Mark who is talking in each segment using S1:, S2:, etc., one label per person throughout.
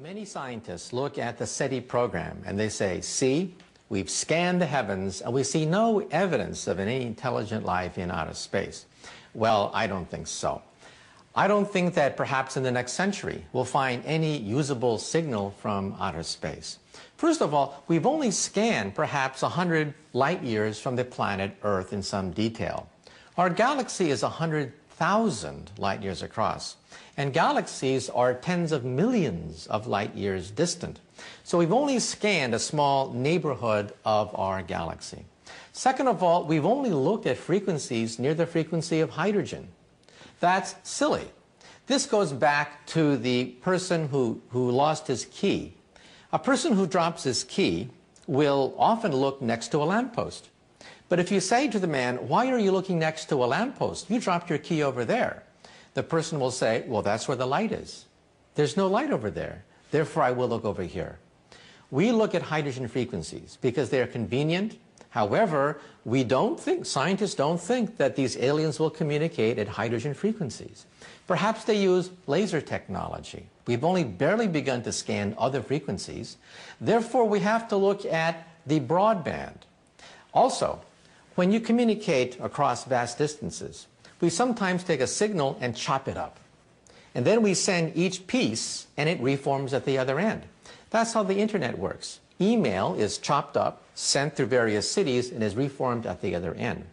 S1: Many scientists look at the SETI program and they say, see, we've scanned the heavens and we see no evidence of any intelligent life in outer space. Well, I don't think so. I don't think that perhaps in the next century we'll find any usable signal from outer space. First of all, we've only scanned perhaps 100 light years from the planet Earth in some detail. Our galaxy is 100,000 light years across, and galaxies are tens of millions of light years distant. So we've only scanned a small neighborhood of our galaxy. Second of all, we've only looked at frequencies near the frequency of hydrogen. That's silly. This goes back to the person who lost his key. A person who drops his key will often look next to a lamppost. But if you say to the man, why are you looking next to a lamppost? You dropped your key over there. The person will say, well, that's where the light is. There's no light over there. Therefore, I will look over here. We look at hydrogen frequencies because they are convenient. However, scientists don't think that these aliens will communicate at hydrogen frequencies. Perhaps they use laser technology. We've only barely begun to scan other frequencies. Therefore, we have to look at the broadband. Also, when you communicate across vast distances, we sometimes take a signal and chop it up. And then we send each piece and it reforms at the other end. That's how the internet works. Email is chopped up, sent through various cities, and is reformed at the other end.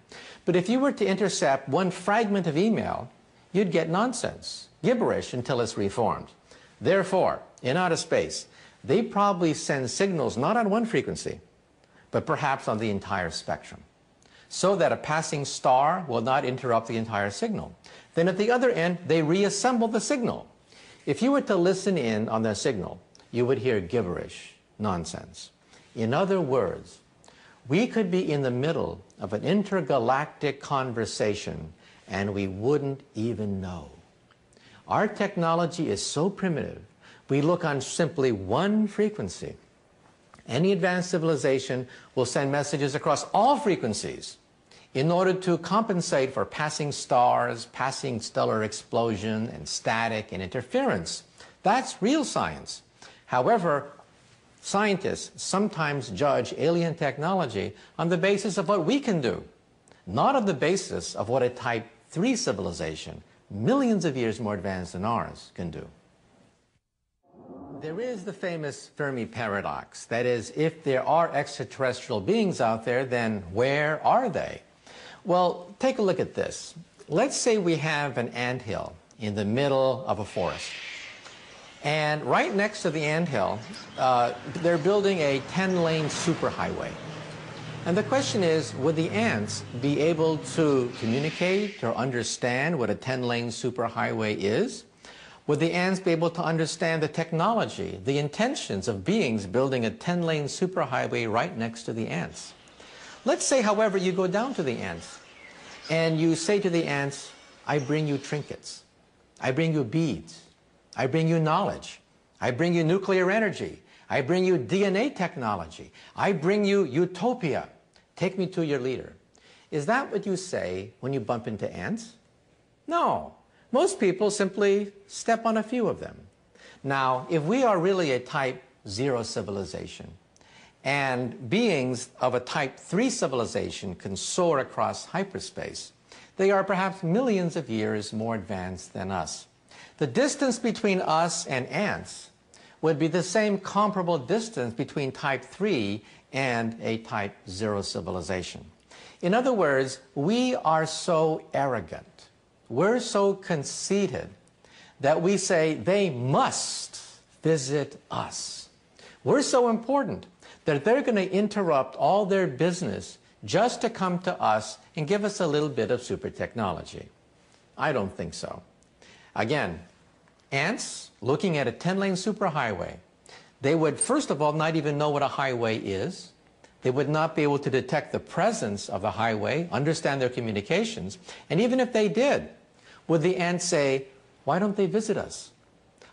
S1: But if you were to intercept one fragment of email, you'd get nonsense, gibberish until it's reformed. Therefore, in outer space, they probably send signals not on one frequency, but perhaps on the entire spectrum, so that a passing star will not interrupt the entire signal. Then at the other end, they reassemble the signal. If you were to listen in on their signal, you would hear gibberish, nonsense. In other words, we could be in the middle of an intergalactic conversation and we wouldn't even know. Our technology is so primitive, we look on simply one frequency. Any advanced civilization will send messages across all frequencies in order to compensate for passing stars, passing stellar explosion, and static and interference. That's real science. However, scientists sometimes judge alien technology on the basis of what we can do, not on the basis of what a Type 3 civilization, millions of years more advanced than ours, can do. There is the famous Fermi paradox. That is, if there are extraterrestrial beings out there, then where are they? Well, take a look at this. Let's say we have an anthill in the middle of a forest. And right next to the anthill, they're building a 10-lane superhighway. And the question is, would the ants be able to communicate or understand what a 10-lane superhighway is? Would the ants be able to understand the technology, the intentions of beings building a 10-lane superhighway right next to the ants? Let's say, however, you go down to the ants and you say to the ants, I bring you trinkets, I bring you beads, I bring you knowledge, I bring you nuclear energy, I bring you DNA technology, I bring you utopia. Take me to your leader. Is that what you say when you bump into ants? No. Most people simply step on a few of them. Now, if we are really a Type 0 civilization, and beings of a Type 3 civilization can soar across hyperspace, they are perhaps millions of years more advanced than us. The distance between us and ants would be the same comparable distance between Type 3 and a Type 0 civilization. In other words, we are so arrogant, we're so conceited that we say they must visit us. We're so important that they're going to interrupt all their business just to come to us and give us a little bit of super technology. I don't think so. Again, ants looking at a 10-lane superhighway, they would first of all not even know what a highway is. They would not be able to detect the presence of the highway, understand their communications, and even if they did, would the ants say, why don't they visit us?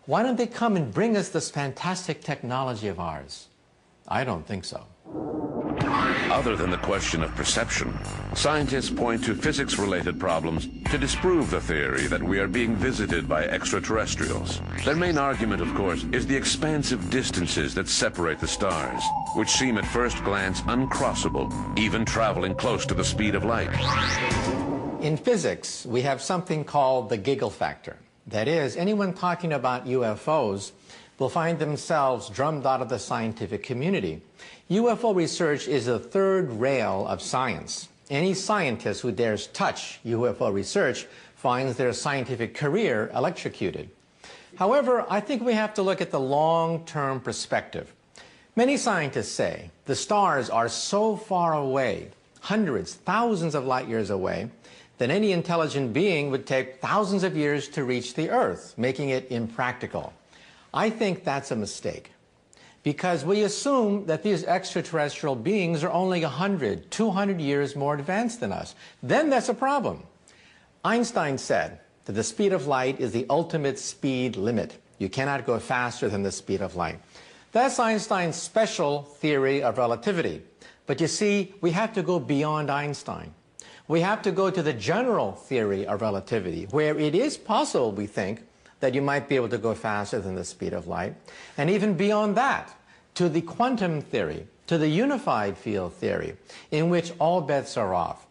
S1: Why don't they come and bring us this fantastic technology of ours? I don't think so.
S2: Other than the question of perception, scientists point to physics-related problems to disprove the theory that we are being visited by extraterrestrials. Their main argument, of course, is the expansive distances that separate the stars, which seem at first glance uncrossable, even traveling close to the speed of light.
S1: In physics, we have something called the giggle factor. That is, anyone talking about UFOs will find themselves drummed out of the scientific community. UFO research is the third rail of science. Any scientist who dares touch UFO research finds their scientific career electrocuted. However, I think we have to look at the long-term perspective. Many scientists say the stars are so far away, hundreds, thousands of light years away, that any intelligent being would take thousands of years to reach the Earth, making it impractical. I think that's a mistake, because we assume that these extraterrestrial beings are only 100, 200 years more advanced than us. Then that's a problem. Einstein said that the speed of light is the ultimate speed limit. You cannot go faster than the speed of light. That's Einstein's special theory of relativity. But you see, we have to go beyond Einstein. We have to go to the general theory of relativity, where it is possible, we think, that you might be able to go faster than the speed of light. And even beyond that, to the quantum theory, to the unified field theory, in which all bets are off.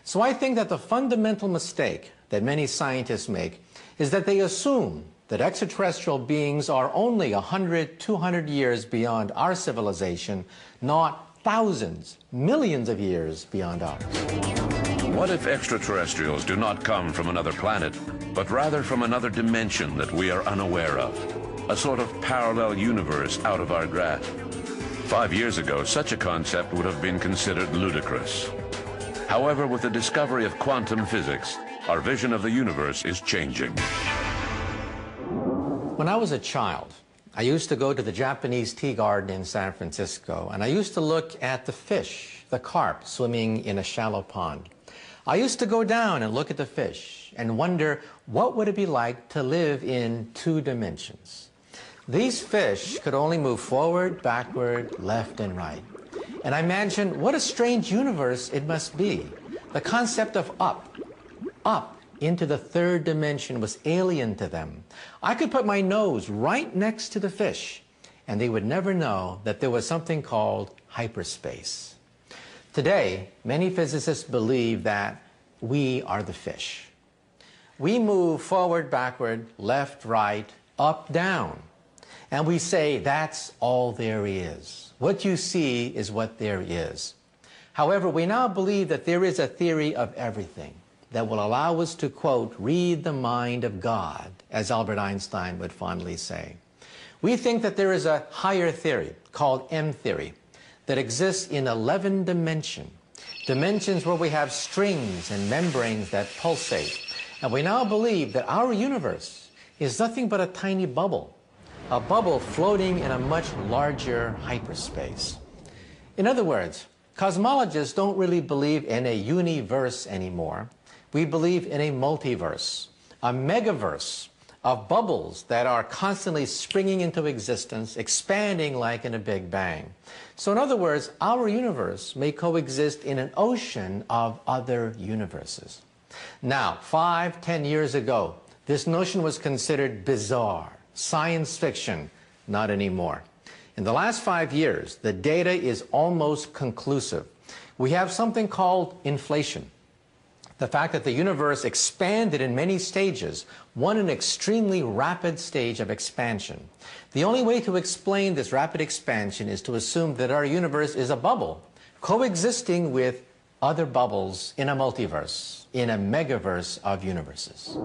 S1: So I think that the fundamental mistake that many scientists make is that they assume that extraterrestrial beings are only 100, 200 years beyond our civilization, not thousands, millions of years beyond ours.
S2: What if extraterrestrials do not come from another planet, but rather from another dimension that we are unaware of? A sort of parallel universe out of our grasp. 5 years ago, such a concept would have been considered ludicrous. However, with the discovery of quantum physics, our vision of the universe is changing.
S1: When I was a child, I used to go to the Japanese tea garden in San Francisco, and I used to look at the fish, the carp, swimming in a shallow pond. I used to go down and look at the fish and wonder what would it be like to live in 2 dimensions. These fish could only move forward, backward, left, and right. And I imagined what a strange universe it must be. The concept of up into the 3rd dimension was alien to them. I could put my nose right next to the fish, and they would never know that there was something called hyperspace. Today, many physicists believe that we are the fish. We move forward, backward, left, right, up, down. And we say that's all there is. What you see is what there is. However, we now believe that there is a theory of everything that will allow us to, quote, read the mind of God, as Albert Einstein would fondly say. We think that there is a higher theory called M theory that exists in 11 dimensions where we have strings and membranes that pulsate. And we now believe that our universe is nothing but a tiny bubble, a bubble floating in a much larger hyperspace. In other words, cosmologists don't really believe in a universe anymore. We believe in a multiverse, a megaverse of bubbles that are constantly springing into existence, expanding like in a Big Bang. So in other words, our universe may coexist in an ocean of other universes. Now, 5, 10 years ago, this notion was considered bizarre, science fiction, not anymore. In the last 5 years, the data is almost conclusive. We have something called inflation. The fact that the universe expanded in many stages, one an extremely rapid stage of expansion. The only way to explain this rapid expansion is to assume that our universe is a bubble, coexisting with other bubbles in a multiverse, in a megaverse of universes.